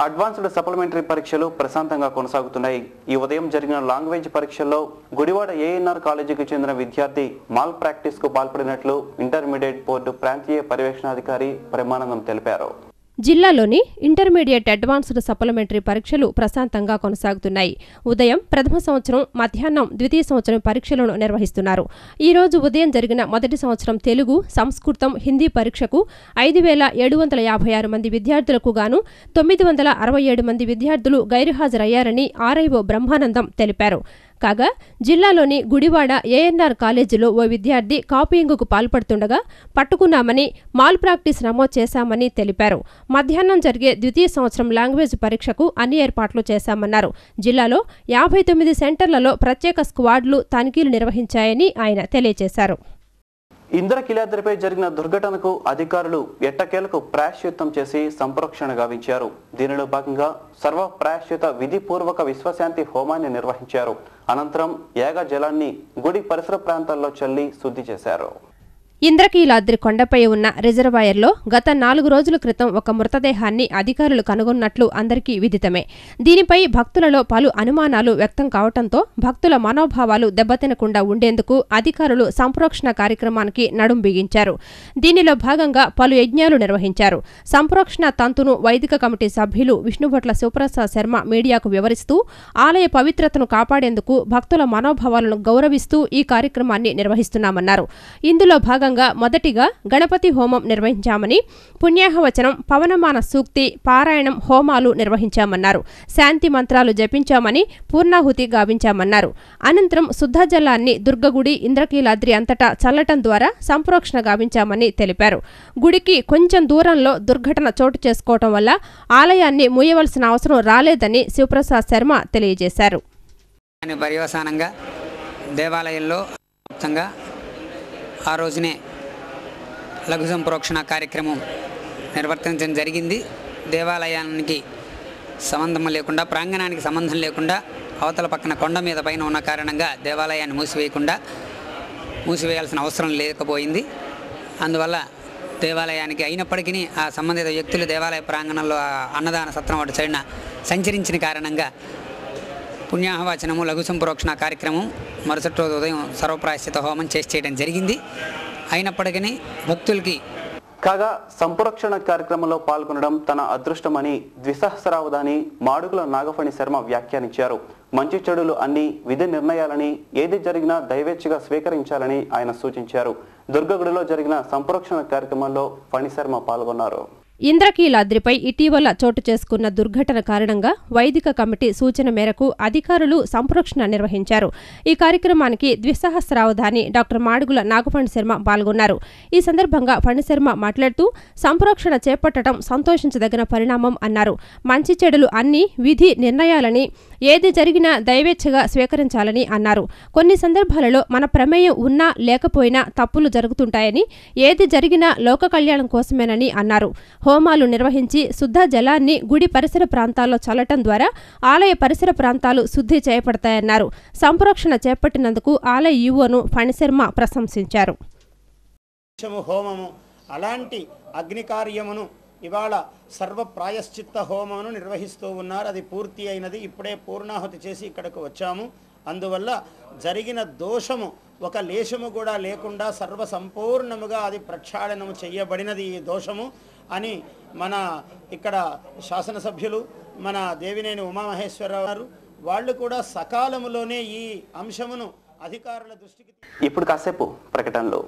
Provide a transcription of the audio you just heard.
Advanced supplementary పరీక్షలు ప్రశాంతంగా కొనసాగుతున్నాయి. ఈ ఉదయం జరిగిన లాంగ్వేజ్ పరీక్షల్లో గుడివాడ ఏఎన్ఆర్ కాలేజీకి చెందిన విద్యార్థి మాల్ ప్రాక్టీస్ కు పాల్పడినట్లు ఇంటర్మీడియట్ బోర్డు ప్రాంతీయ పర్యవేక్షణాధికారి బ్రహ్మానందం తెలిపారు. జిల్లాలోని ఇంటర్మీడియట్ అడ్వాన్స్డ్ సప్లిమెంటరీ పరీక్షలు ప్రశాంతంగా కొనసాగుతున్నాయి. ఉదయం ప్రథమ సంవత్సరం, మధ్యాహ్నం ద్వితీయ సంవత్సరం పరీక్షలను నిర్వహిస్తున్నారు. ఈ రోజు ఉదయం జరిగిన మొదటి సంవత్సరం తెలుగు, సంస్కృతం, హిందీ పరీక్షకు 5,756 మంది విద్యార్థులకు గాను 967 మంది విద్యార్థులు గైరుహాజరయ్యారని ఆర్ఐఓ బ్రహ్మానందం తెలిపారు. కాగా జిల్లాలోని గుడివాడ ఏఎన్ఆర్ కాలేజీలో ఓ విద్యార్థి కాపీయింగ్కు పాల్పడుతుండగా పట్టుకున్నామని, మాల్ ప్రాక్టీస్ నమోదు చేశామని తెలిపారు. మధ్యాహ్నం జరిగే ద్వితీయ సంవత్సరం లాంగ్వేజ్ పరీక్షకు అన్ని ఏర్పాట్లు చేశామన్నారు. జిల్లాలో 59 సెంటర్లలో ప్రత్యేక స్క్వాడ్లు తనిఖీలు నిర్వహించాయని ఆయన తెలియజేశారు. ఇంద్రకీలాద్రిపై జరిగిన దుర్ఘటనకు అధికారులు ఎట్టకేలకు ప్రాయశ్చిత్తం చేసి సంప్రోక్షణ గావించారు. దీనిలో భాగంగా సర్వ ప్రాయశ్చిత విధిపూర్వక విశ్వశాంతి హోమాన్ని నిర్వహించారు. అనంతరం యాగ జలాన్ని గుడి పరిసర ప్రాంతాల్లో చల్లి శుద్ధి చేశారు. ఇంద్రకీలాద్రి కొండపై ఉన్న రిజర్వాయర్లో గత 4 రోజుల క్రితం ఒక మృతదేహాన్ని అధికారులు కనుగొన్నట్లు అందరికీ విదితమే. దీనిపై భక్తులలో పలు అనుమానాలు వ్యక్తం కావడంతో భక్తుల మనోభావాలు దెబ్బతినకుండా ఉండేందుకు అధికారులు సంప్రోక్షణ కార్యక్రమానికి నడుం బిగించారు. దీనిలో భాగంగా పలు యజ్ఞాలు నిర్వహించారు. సంప్రోక్షణ తంతును వైదిక కమిటీ సభ్యులు విష్ణుభట్ల శివప్రసాద్ శర్మ మీడియాకు వివరిస్తూ ఆలయ పవిత్రతను కాపాడేందుకు భక్తుల మనోభావాలను గౌరవిస్తూ ఈ కార్యక్రమాన్ని నిర్వహిస్తున్నామన్నారు. ఇందులో భాగంగా మొదటిగా గణపతి హోమం నిర్వహించామని, పుణ్యాహవచనం, పవనమాన సూక్తి, పారాయణం, హోమాలు నిర్వహించామన్నారు. శాంతి మంత్రాలు జపించామని, పూర్ణాహుతి గావించామన్నారు. అనంతరం శుద్ధజలాన్ని దుర్గగుడి, ఇంద్రకీలాద్రి అంతటా చల్లటం ద్వారా సంప్రోక్షణ గావించామని తెలిపారు. గుడికి కొంచెం దూరంలో దుర్ఘటన చోటు చేసుకోవటం వల్ల ఆలయాన్ని మూయవలసిన అవసరం రాలేదని శివప్రసాద్ శర్మ తెలియజేశారు. పర్యవసానంగా దేవాలయంలో ఆ రోజునే లఘు సంప్రోక్షణ కార్యక్రమం నిర్వర్తించడం జరిగింది. దేవాలయానికి సంబంధం లేకుండా, ప్రాంగణానికి సంబంధం లేకుండా అవతల పక్కన కొండ మీద పైన ఉన్న కారణంగా దేవాలయాన్ని మూసివేయాల్సిన అవసరం లేకపోయింది. అందువల్ల దేవాలయానికి అయినప్పటికీ ఆ సంబంధిత వ్యక్తులు దేవాలయ ప్రాంగణంలో అన్నదాన సత్రం వాటి సైడ్న సంచరించిన కారణంగా పుణ్యాహవాచనము, లఘు సంప్రోక్షణ కార్యక్రమం మరుసటి రోజు ఉదయం సర్వప్రాయశ్చిత హోమం చేయడం జరిగింది. అయినప్పటికీ భక్తులకి కాగా సంప్రోక్షణ కార్యక్రమంలో పాల్గొనడం తన అదృష్టమని ద్విసహస్రావధాని మాడుగుల నాగఫణి శర్మ వ్యాఖ్యానించారు. మంచి చెడులు అన్ని విధి నిర్ణయాలని, ఏది జరిగినా దైవేచ్ఛగా స్వీకరించాలని ఆయన సూచించారు. దుర్గగుడిలో జరిగిన సంప్రోక్షణ కార్యక్రమంలో ఫణి శర్మ పాల్గొన్నారు. ఇంద్రకీలాద్రిపై ఇటీవల చోటు చేసుకున్న దుర్ఘటన కారణంగా వైదిక కమిటీ సూచన మేరకు అధికారులు సంప్రోక్షణ నిర్వహించారు. ఈ కార్యక్రమానికి ద్విసహస్రావధాని డాక్టర్ మాడుగుల నాగఫణి శర్మ పాల్గొన్నారు. ఈ సందర్భంగా ఫణి శర్మ మాట్లాడుతూ సంప్రోక్షణ చేపట్టడం సంతోషించదగిన పరిణామం అన్నారు. మంచి చెడులు అన్ని విధి నిర్ణయాలని, ఏది జరిగినా దైవేచ్ఛగా స్వీకరించాలని అన్నారు. కొన్ని సందర్భాలలో మన ప్రమేయం ఉన్నా లేకపోయినా తప్పులు జరుగుతుంటాయని, ఏది జరిగినా లోక కళ్యాణం కోసమేనని అన్నారు. హోమాలు నిర్వహించి శుద్ధ జలాన్ని గుడి పరిసర ప్రాంతాల్లో చల్లటం ద్వారా ఆలయ పరిసర ప్రాంతాలు శుద్ధి చేయబడతాయన్నారు. సంప్రోక్షణ చేపట్టినందుకు ఆలయ ఈవోను ఫణిశర్మ ప్రశంసించారు. హోమము అలాంటి అగ్ని కార్యమును ఇవాళ సర్వ ప్రాయశ్చిత్త హోమమును నిర్వహిస్తూ ఉన్నారు. అది పూర్తి అయినది. ఇప్పుడే పూర్ణాహుతి చేసి ఇక్కడకు వచ్చాము. అందువల్ల జరిగిన దోషము ఒక లేశము కూడా లేకుండా సర్వ సంపూర్ణముగా అది ప్రక్షాళనము చేయబడినది ఈ దోషము అని మన ఇక్కడ శాసనసభ్యులు, మన దేవినేని ఉమామహేశ్వరరావు గారు వాళ్ళు కూడా సకాలములోనే ఈ అంశమును అధికారుల దృష్టికి. ఇప్పుడు కాసేపు ప్రకటనలు.